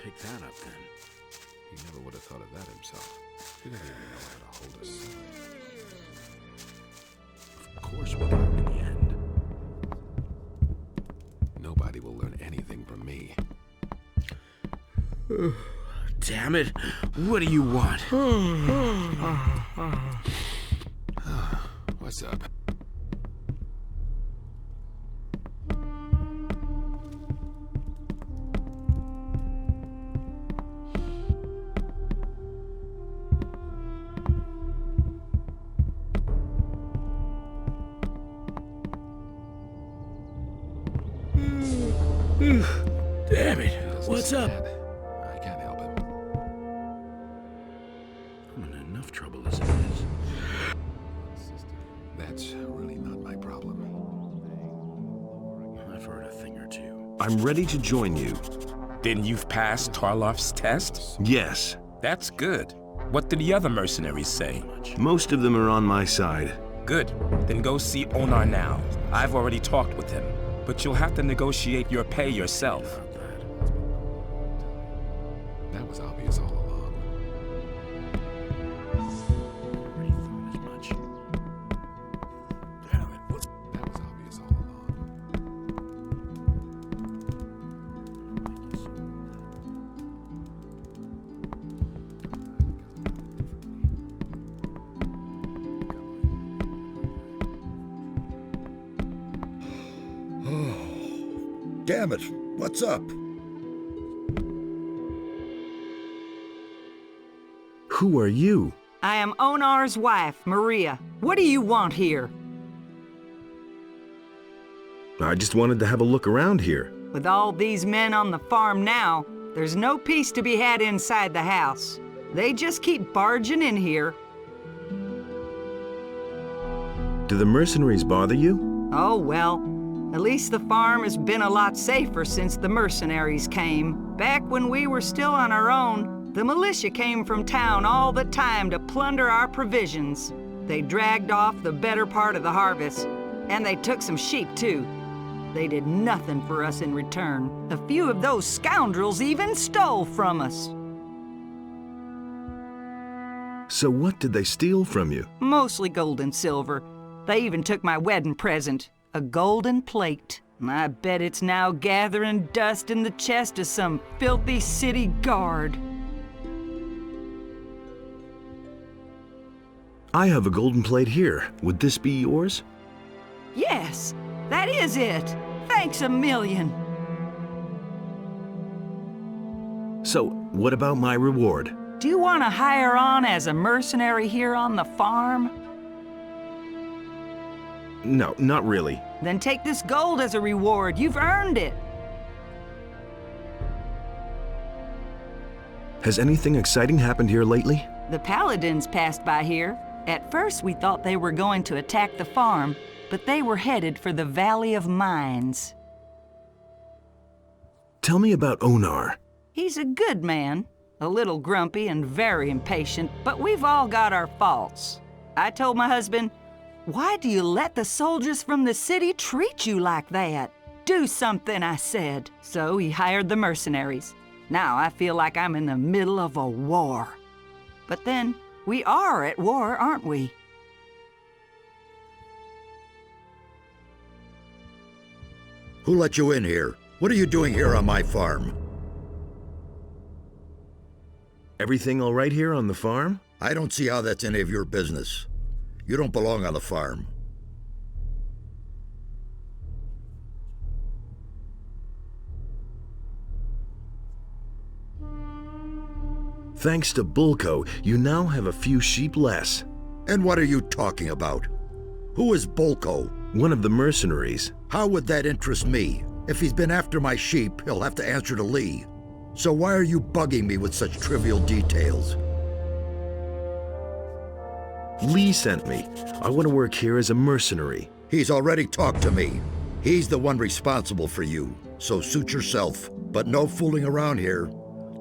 pick that up then. He never would have thought of that himself. He doesn't even know how to hold a sword. Of course we'll get him in the end. Nobody will learn anything from me. Damn it! What do you want? What's up? Damn it! What's up? I can't help it. I'm in enough trouble as it is. That's really not my problem. I've heard a thing or two. I'm ready to join you. Then you've passed Tarloff's test? Yes. That's good. What did the other mercenaries say? Most of them are on my side. Good. Then go see Onar now. I've already talked with him. But you'll have to negotiate your pay yourself. That was obvious all along. Already thought as much. Damn it! What's... That was obvious all along. Damn it, what's up? Who are you? I am Onar's wife, Maria. What do you want here? I just wanted to have a look around here. With all these men on the farm now, there's no peace to be had inside the house. They just keep barging in here. Do the mercenaries bother you? Oh, well. At least the farm has been a lot safer since the mercenaries came. Back when we were still on our own, the militia came from town all the time to plunder our provisions. They dragged off the better part of the harvest, and they took some sheep too. They did nothing for us in return. A few of those scoundrels even stole from us. So what did they steal from you? Mostly gold and silver. They even took my wedding present. A golden plate. I bet it's now gathering dust in the chest of some filthy city guard. I have a golden plate here. Would this be yours? Yes, that is it. Thanks a million. So, what about my reward? Do you want to hire on as a mercenary here on the farm? No, not really. Then take this gold as a reward. You've earned it. Has anything exciting happened here lately? The paladins passed by here. At first, we thought they were going to attack the farm, but they were headed for the Valley of Mines. Tell me about Onar. He's a good man, a little grumpy and very impatient, but we've all got our faults. I told my husband, "Why do you let the soldiers from the city treat you like that?" "Do something," I said. So he hired the mercenaries. Now I feel like I'm in the middle of a war. But then, we are at war, aren't we? Who let you in here? What are you doing here on my farm? Everything all right here on the farm? I don't see how that's any of your business. You don't belong on the farm. Thanks to Bulko, you now have a few sheep less. And what are you talking about? Who is Bulko? One of the mercenaries. How would that interest me? If he's been after my sheep, he'll have to answer to Lee. So why are you bugging me with such trivial details? Lee sent me. I want to work here as a mercenary. He's already talked to me. He's the one responsible for you, so suit yourself. But no fooling around here.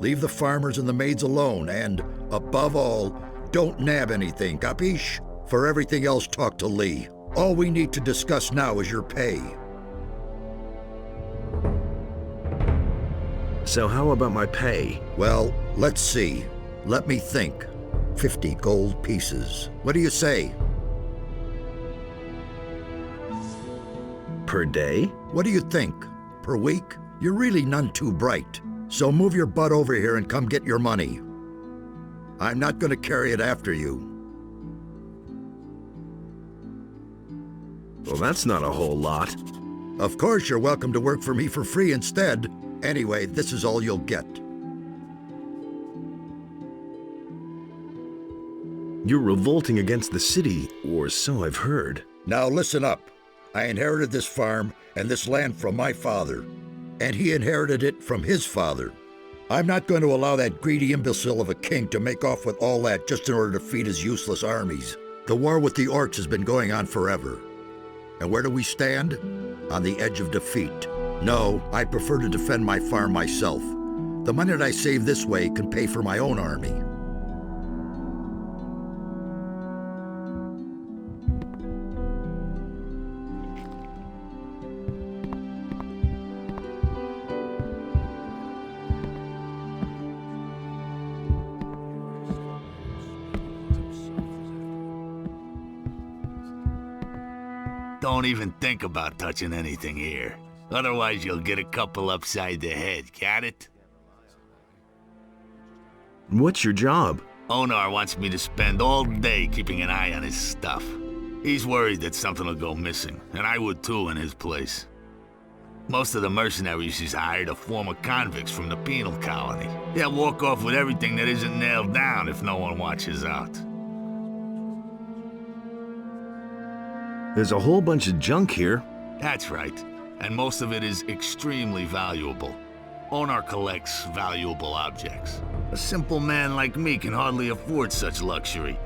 Leave the farmers and the maids alone, and, above all, don't nab anything, capiche? For everything else, talk to Lee. All we need to discuss now is your pay. So how about my pay? Well, let's see. Let me think. 50 gold pieces. What do you say? Per day? What do you think? Per week? You're really none too bright. So move your butt over here and come get your money. I'm not going to carry it after you. Well, that's not a whole lot. Of course, you're welcome to work for me for free instead. Anyway, this is all you'll get. You're revolting against the city, or so I've heard. Now listen up. I inherited this farm and this land from my father, and he inherited it from his father. I'm not going to allow that greedy imbecile of a king to make off with all that just in order to feed his useless armies. The war with the orcs has been going on forever. And where do we stand? On the edge of defeat. No, I prefer to defend my farm myself. The money that I save this way can pay for my own army. Don't even think about touching anything here. Otherwise, you'll get a couple upside the head, got it? What's your job? Onar wants me to spend all day keeping an eye on his stuff. He's worried that something will go missing, and I would too in his place. Most of the mercenaries he's hired are former convicts from the penal colony. They'll walk off with everything that isn't nailed down if no one watches out. There's a whole bunch of junk here. That's right, and most of it is extremely valuable. Onar collects valuable objects. A simple man like me can hardly afford such luxury.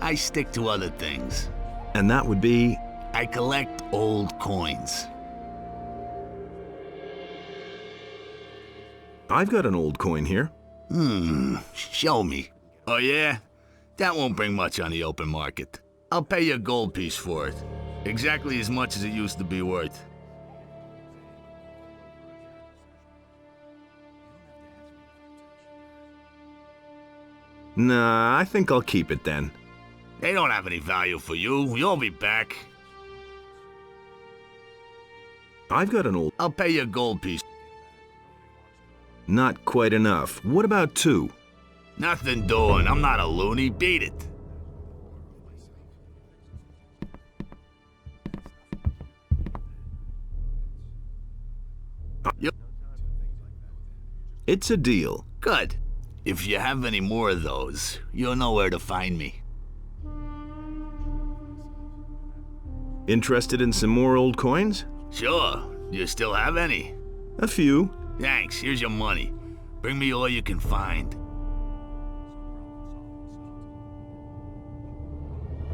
I stick to other things. And that would be? I collect old coins. I've got an old coin here. Show me. Oh yeah? That won't bring much on the open market. I'll pay you a gold piece for it. Exactly as much as it used to be worth. Nah, I think I'll keep it then. They don't have any value for you. You'll be back. I've got an old... I'll pay you a gold piece. Not quite enough. What about 2? Nothing doing. I'm not a loony. Beat it. It's a deal. Good. If you have any more of those, you'll know where to find me. Interested in some more old coins? Sure. You still have any? A few. Thanks. Here's your money. Bring me all you can find.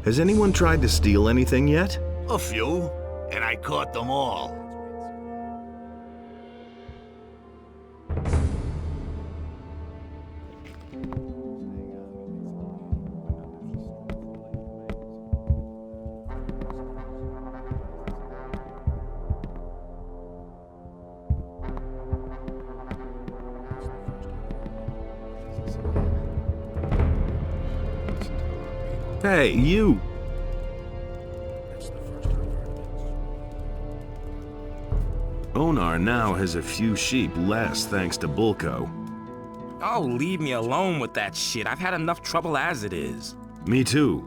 Has anyone tried to steal anything yet? A few. And I caught them all. Hey, you! Onar now has a few sheep less thanks to Bulko. Oh, leave me alone with that shit. I've had enough trouble as it is. Me too.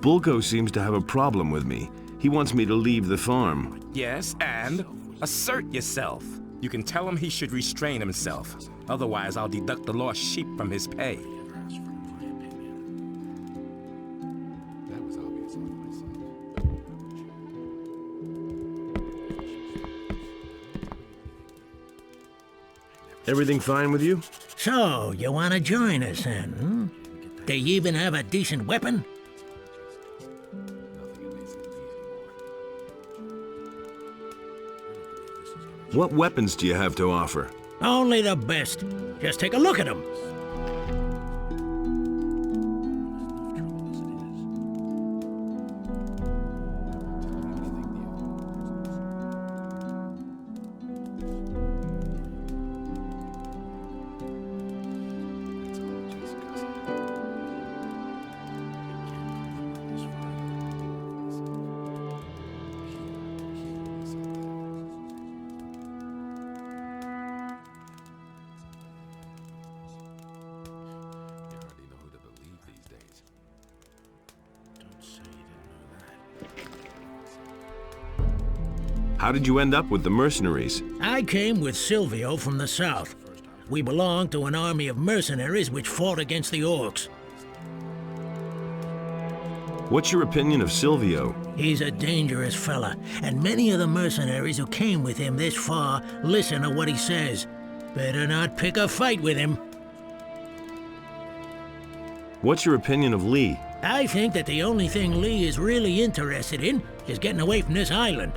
Bulko seems to have a problem with me. He wants me to leave the farm. Yes, and assert yourself. You can tell him he should restrain himself. Otherwise, I'll deduct the lost sheep from his pay. That was obvious on my side. Everything fine with you? So, you want to join us then, hmm? Do you even have a decent weapon? What weapons do you have to offer? Only the best. Just take a look at them. How did you end up with the mercenaries? I came with Silvio from the south. We belonged to an army of mercenaries which fought against the orcs. What's your opinion of Silvio? He's a dangerous fella, and many of the mercenaries who came with him this far listen to what he says. Better not pick a fight with him. What's your opinion of Lee? I think that the only thing Lee is really interested in is getting away from this island.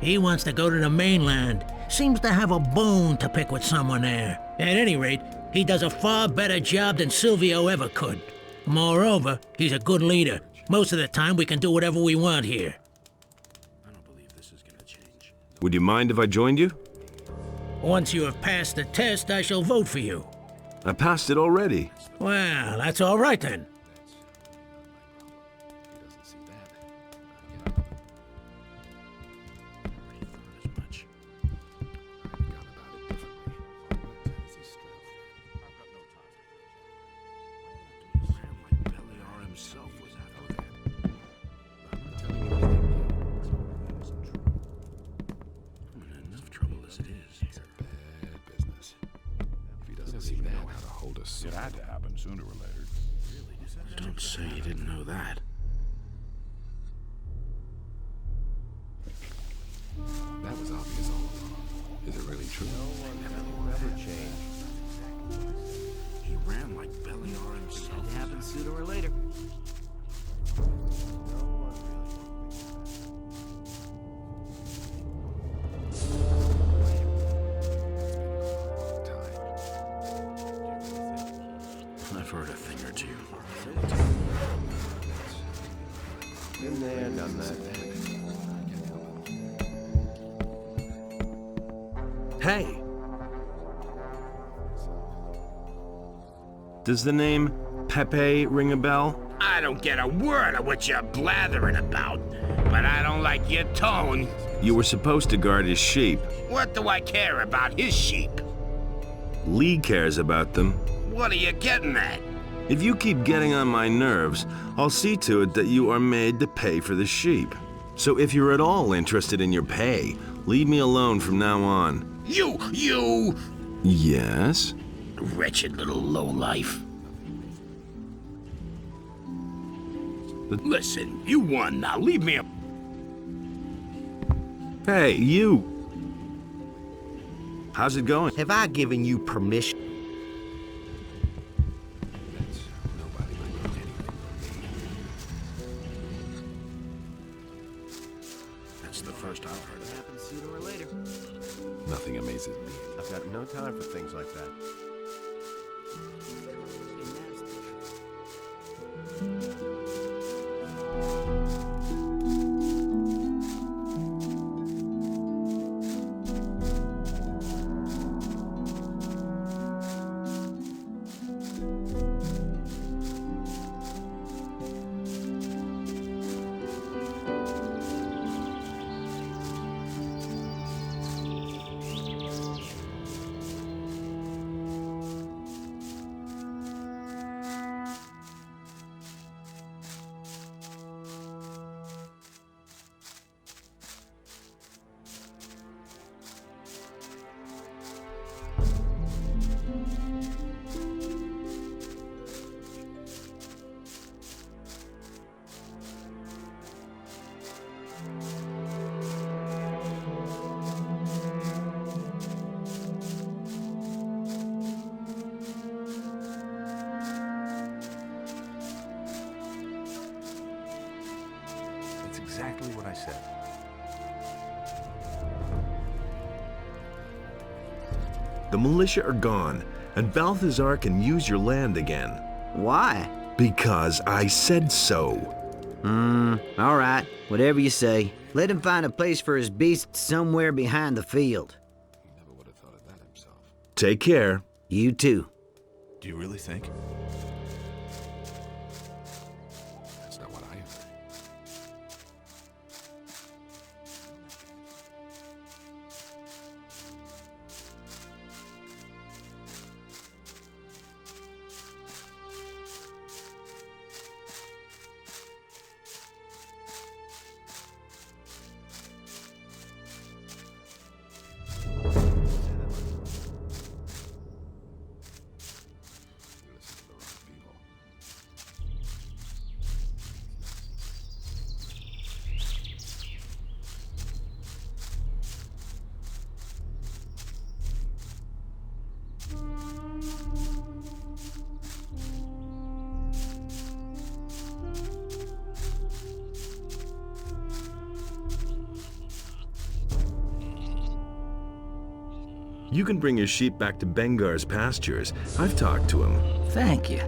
He wants to go to the mainland. Seems to have a bone to pick with someone there. At any rate, he does a far better job than Silvio ever could. Moreover, he's a good leader. Most of the time, we can do whatever we want here. I don't believe this is gonna change. Would you mind if I joined you? Once you have passed the test, I shall vote for you. I passed it already. Well, that's all right then. It had to happen sooner or later. Don't say you didn't know that. That was obvious all along. Is it really true? Never change. He ran like Beliar himself. It happens sooner or later. I've heard a thing or two. Been there, done that. Hey! Does the name Pepe ring a bell? I don't get a word of what you're blathering about, but I don't like your tone. You were supposed to guard his sheep. What do I care about his sheep? Lee cares about them. What are you getting at? If you keep getting on my nerves, I'll see to it that you are made to pay for the sheep. So if you're at all interested in your pay, leave me alone from now on. You! Yes? Wretched little lowlife. Listen, you won now. Leave me a... Hey, you! How's it going? Have I given you permission? That's the first I've heard of it. Happens sooner or later. Nothing amazes me. I've got no time for things like that. It's exactly what I said. The militia are gone, and Balthazar can use your land again. Why? Because I said so. All right. Whatever you say. Let him find a place for his beast somewhere behind the field. He never would have thought of that himself. Take care. You too. Do you really think? That's not what I heard. You can bring your sheep back to Bengar's pastures. I've talked to him. Thank you.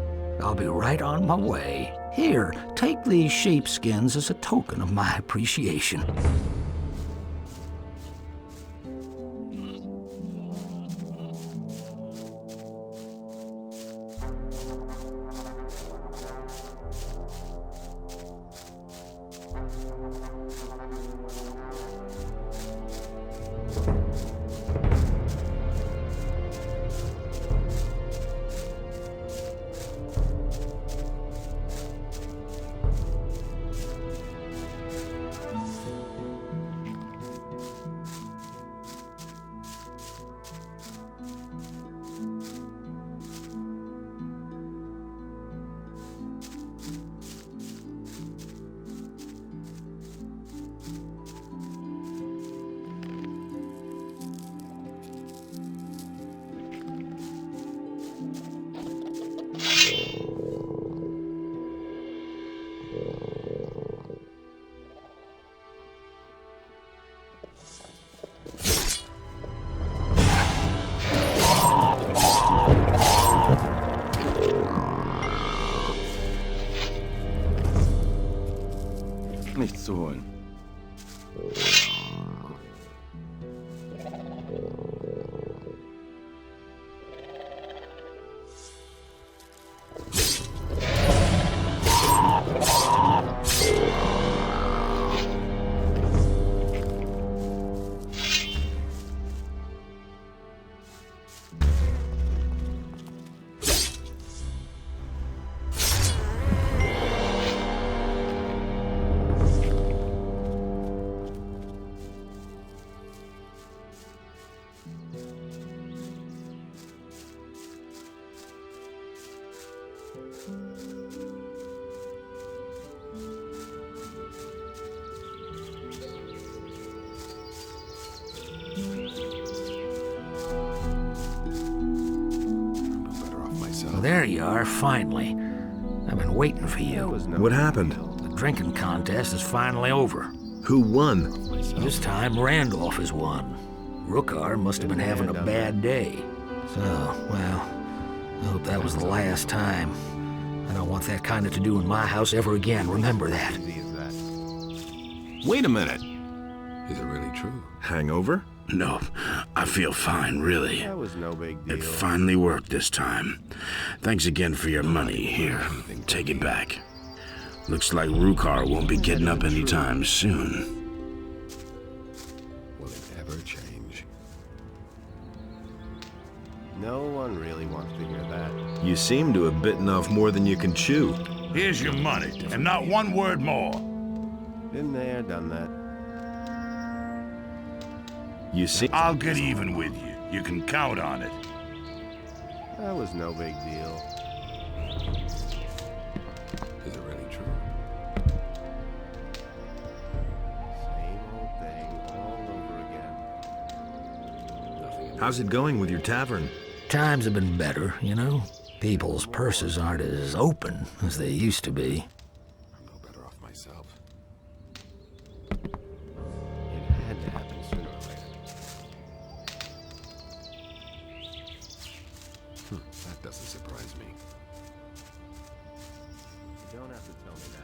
I'll be right on my way. Here, take these sheepskins as a token of my appreciation. Nichts zu holen. Well, there you are, finally. I've been waiting for you. What happened? The drinking contest is finally over. Who won? This time, Randolph has won. Rookar must have been having a bad day. So, well, I hope that was the last time. I don't want that kind of to-do in my house ever again, remember that. Wait a minute. Is it really true? Hangover? No, I feel fine, really. That was no big deal. It finally worked this time. Thanks again for your money. Here, take it back. Looks like Rookar won't be getting up anytime soon. Will it ever change? No one really wants to hear that. You seem to have bitten off more than you can chew. Here's your money, and not one word more. Been there, done that. You see? I'll get even with you. You can count on it. That was no big deal. Is it really true? Same old thing all over again. How's it going with your tavern? Times have been better, you know? People's purses aren't as open as they used to be. I'm no better off myself. It had to happen sooner or later. That doesn't surprise me. You don't have to tell me that.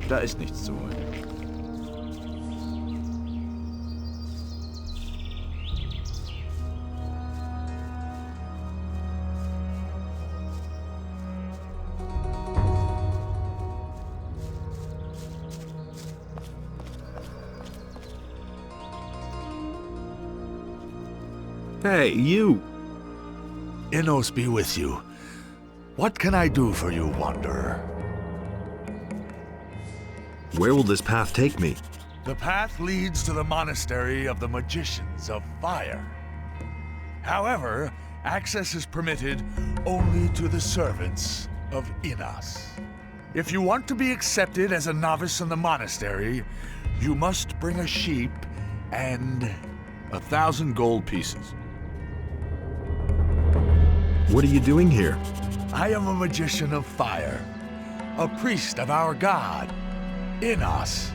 Da ist nichts zu holen. Hey, you! Innos be with you. What can I do for you, Wanderer? Where will this path take me? The path leads to the monastery of the Magicians of Fire. However, access is permitted only to the servants of Innos. If you want to be accepted as a novice in the monastery, you must bring a sheep and 1,000 gold pieces. What are you doing here? I am a magician of fire, a priest of our god, Innos.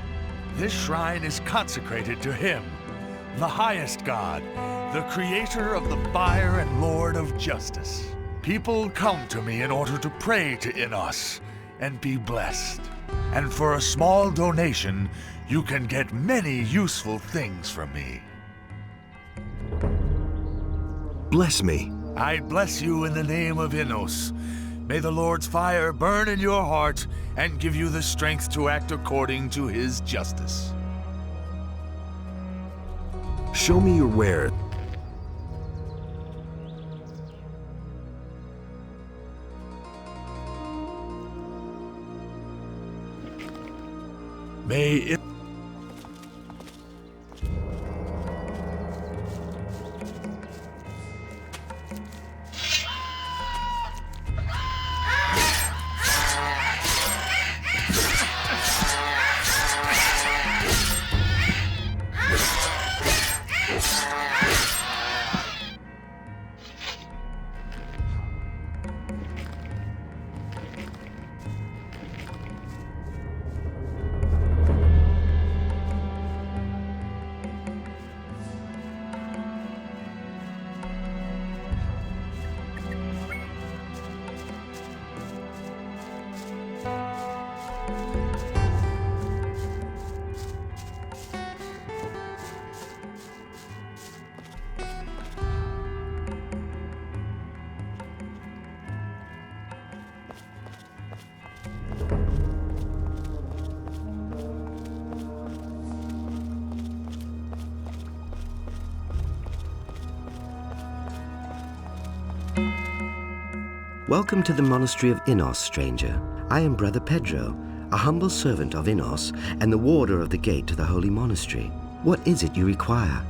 This shrine is consecrated to him, the highest god, the creator of the fire and lord of justice. People come to me in order to pray to Innos and be blessed. And for a small donation, you can get many useful things from me. Bless me. I bless you in the name of Innos. May the Lord's fire burn in your heart and give you the strength to act according to his justice. Show me your wares. May it... Welcome to the monastery of Innos, stranger. I am Brother Pedro, a humble servant of Innos and the warder of the gate to the holy monastery. What is it you require?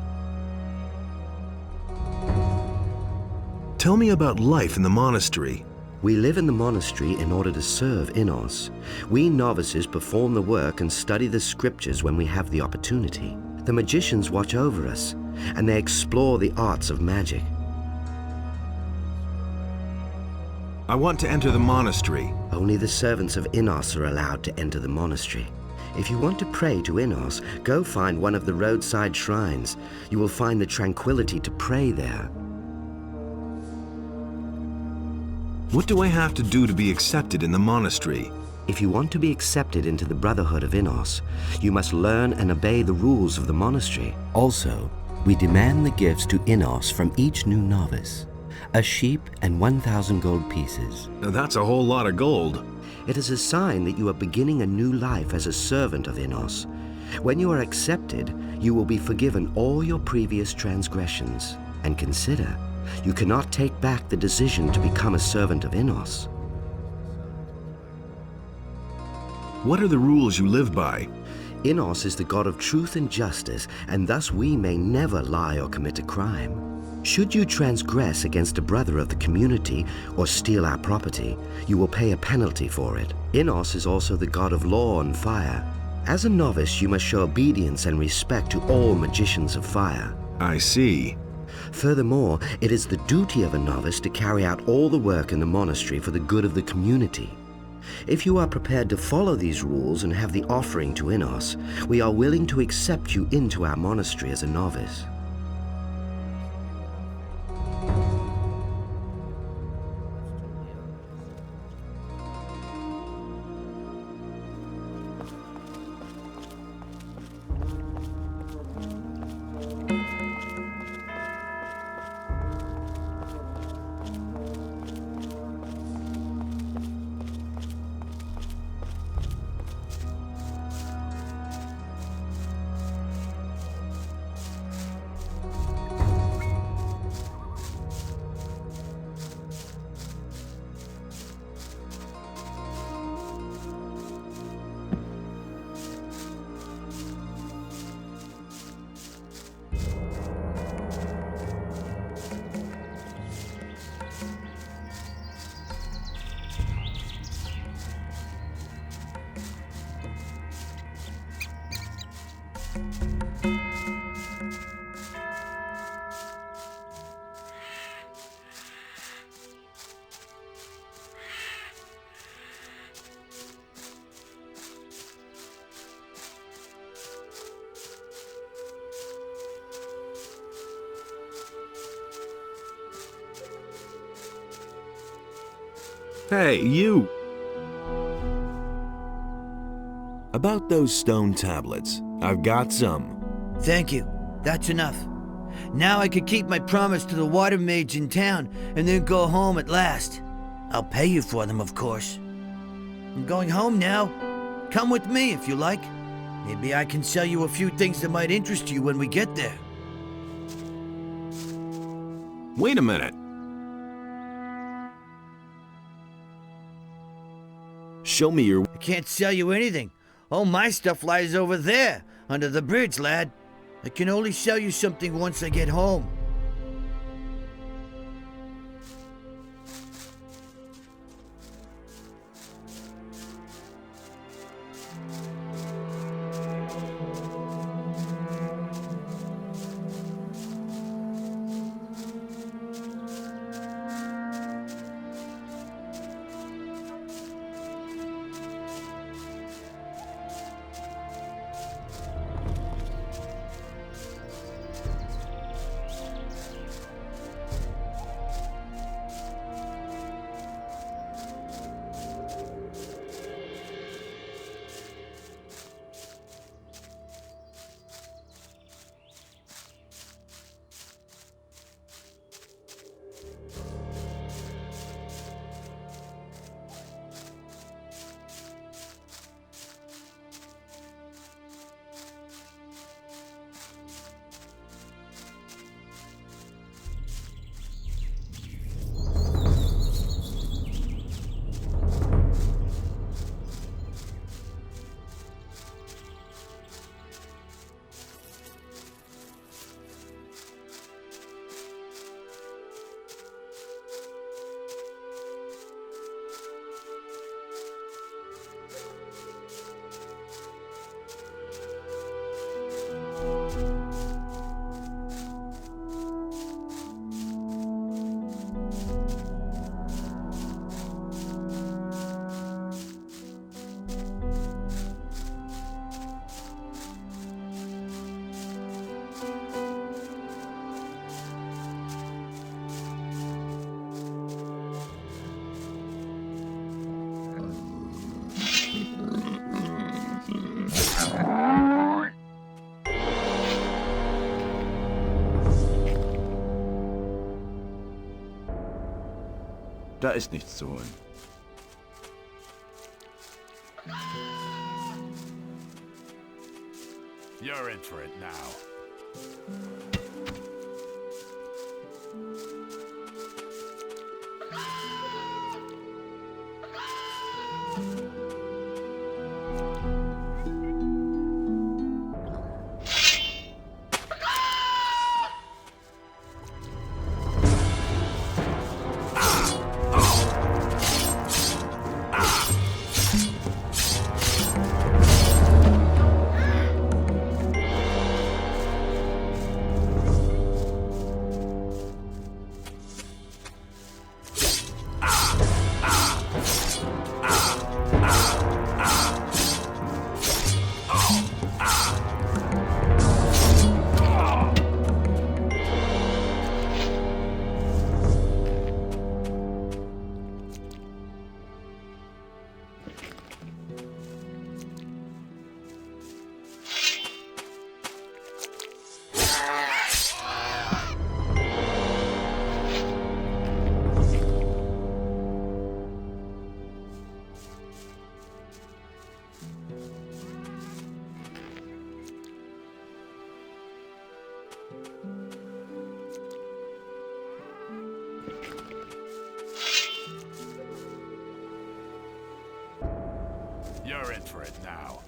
Tell me about life in the monastery. We live in the monastery in order to serve Innos. We novices perform the work and study the scriptures when we have the opportunity. The magicians watch over us, and they explore the arts of magic. I want to enter the monastery. Only the servants of Innos are allowed to enter the monastery. If you want to pray to Innos, go find one of the roadside shrines. You will find the tranquility to pray there. What do I have to do to be accepted in the monastery? If you want to be accepted into the Brotherhood of Innos, you must learn and obey the rules of the monastery. Also, we demand the gifts to Innos from each new novice. A sheep and 1,000 gold pieces. Now that's a whole lot of gold. It is a sign that you are beginning a new life as a servant of Innos. When you are accepted, you will be forgiven all your previous transgressions. And consider, you cannot take back the decision to become a servant of Innos. What are the rules you live by? Innos is the god of truth and justice, and thus we may never lie or commit a crime. Should you transgress against a brother of the community or steal our property, you will pay a penalty for it. Innos is also the god of law and fire. As a novice, you must show obedience and respect to all magicians of fire. I see. Furthermore, it is the duty of a novice to carry out all the work in the monastery for the good of the community. If you are prepared to follow these rules and have the offering to Innos, we are willing to accept you into our monastery as a novice. Hey, you! About those stone tablets, I've got some. Thank you. That's enough. Now I could keep my promise to the water mage in town and then go home at last. I'll pay you for them, of course. I'm going home now. Come with me if you like. Maybe I can sell you a few things that might interest you when we get there. Wait a minute. Show me your... I can't sell you anything. All my stuff lies over there, under the bridge, lad. I can only sell you something once I get home. Da ist nichts zu holen. You're in for it now. You're in for it now.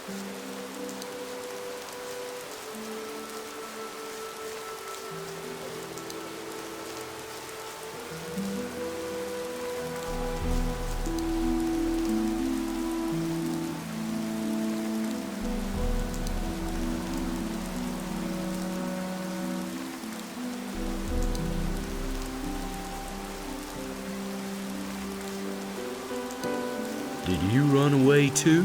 Did you run away too?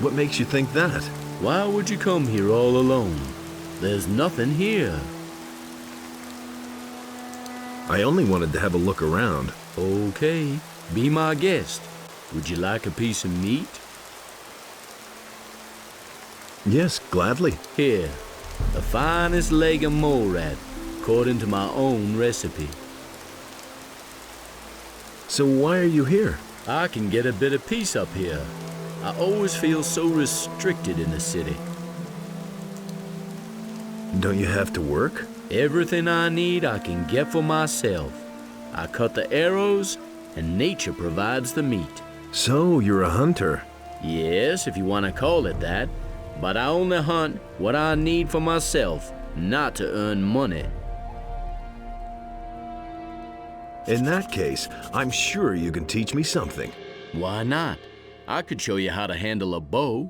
What makes you think that? Why would you come here all alone? There's nothing here. I only wanted to have a look around. Okay, be my guest. Would you like a piece of meat? Yes, gladly. Here, the finest leg of mole rat, according to my own recipe. So why are you here? I can get a bit of peace up here. I always feel so restricted in the city. Don't you have to work? Everything I need I can get for myself. I cut the arrows, and nature provides the meat. So you're a hunter? Yes, if you want to call it that. But I only hunt what I need for myself, not to earn money. In that case, I'm sure you can teach me something. Why not? I could show you how to handle a bow.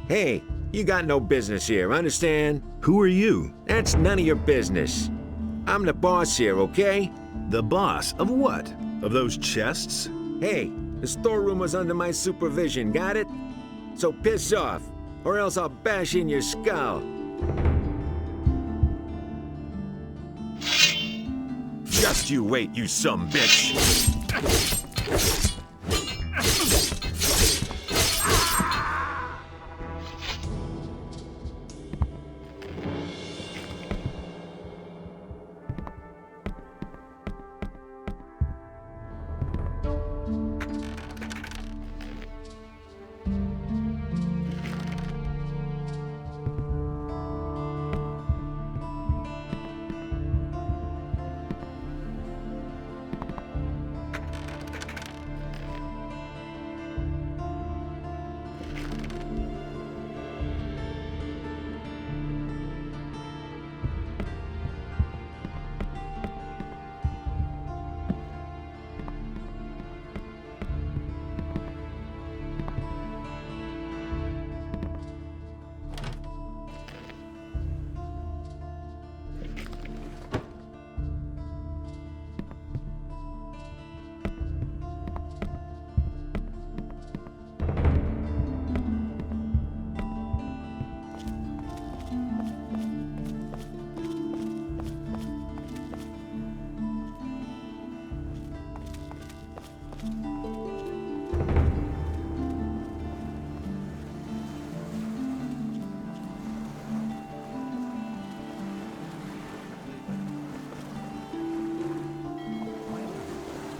Hey, you got no business here, understand? Who are you? That's none of your business. I'm the boss here, okay? The boss? Of what? Of those chests? Hey, the storeroom was under my supervision, got it? So piss off, or else I'll bash in your skull. Just you wait, you sumbitch!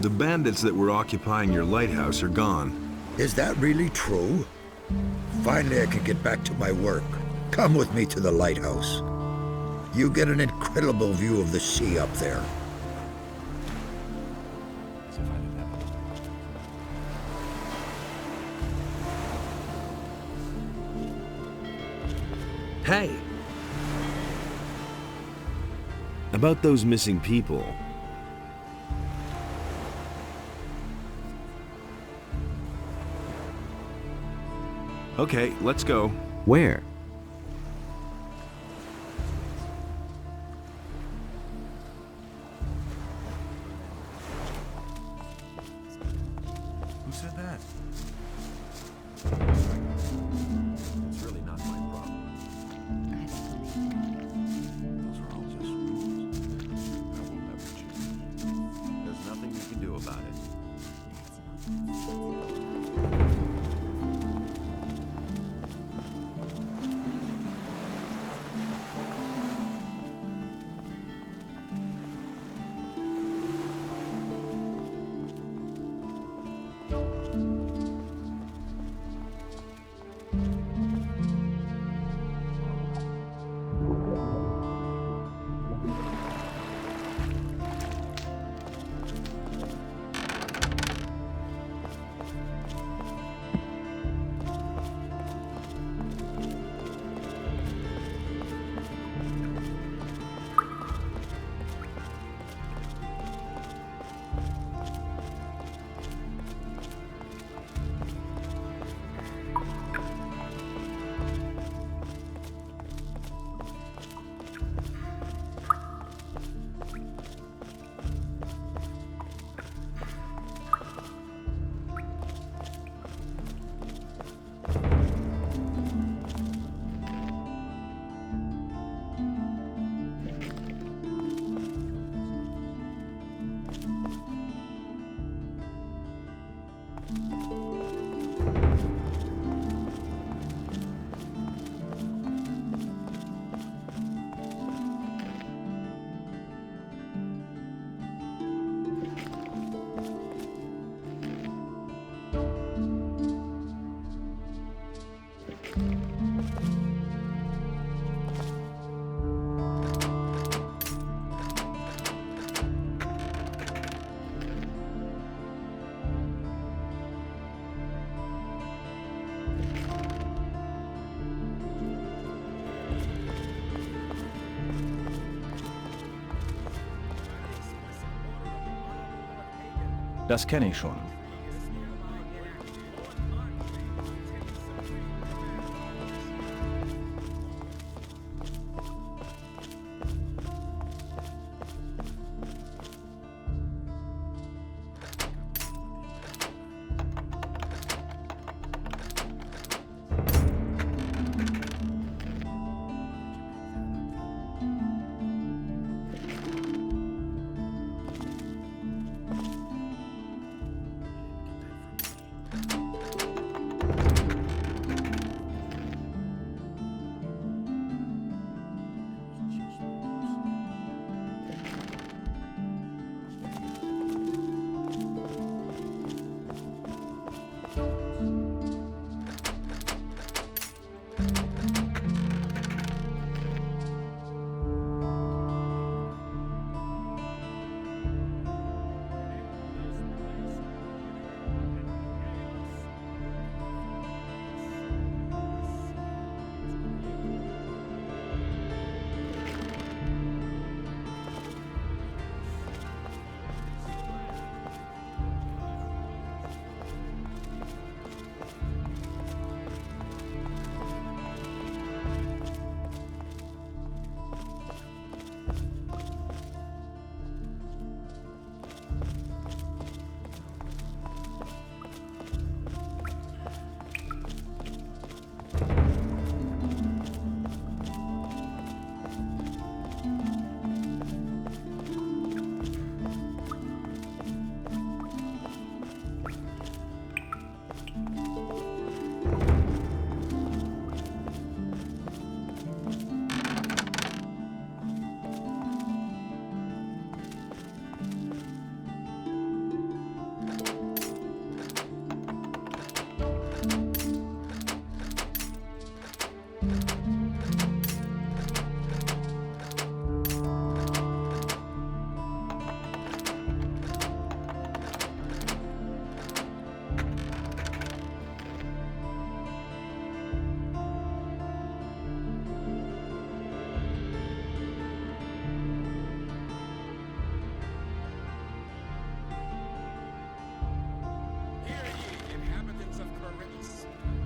The bandits that were occupying your lighthouse are gone. Is that really true? Finally, I can get back to my work. Come with me to the lighthouse. You get an incredible view of the sea up there. Hey! About those missing people. Okay, let's go. Where? Who said that? It's really not my problem. Those are all just rumors. That will never change. There's nothing you can do about it. Das kenne ich schon.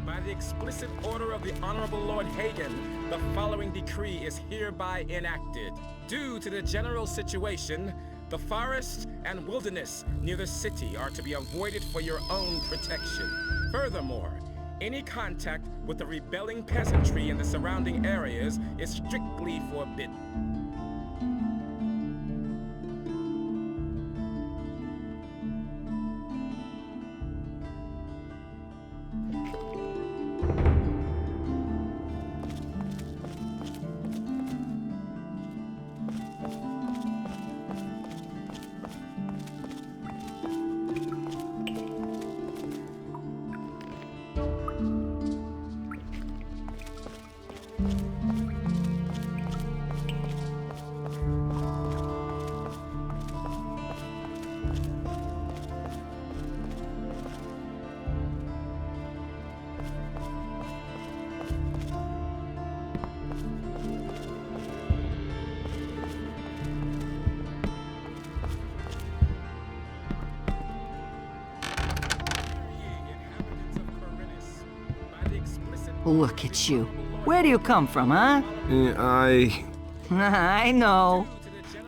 By the explicit order of the Honorable Lord Hagen, the following decree is hereby enacted. Due to the general situation, the forest and wilderness near the city are to be avoided for your own protection. Furthermore, any contact with the rebelling peasantry in the surrounding areas is strictly forbidden. Look at you. Where do you come from, huh? I know.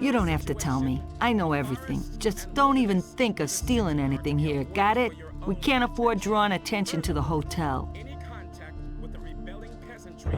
You don't have to tell me. I know everything. Just don't even think of stealing anything here, got it? We can't afford drawing attention to the hotel. Any contact with the rebelling peasantry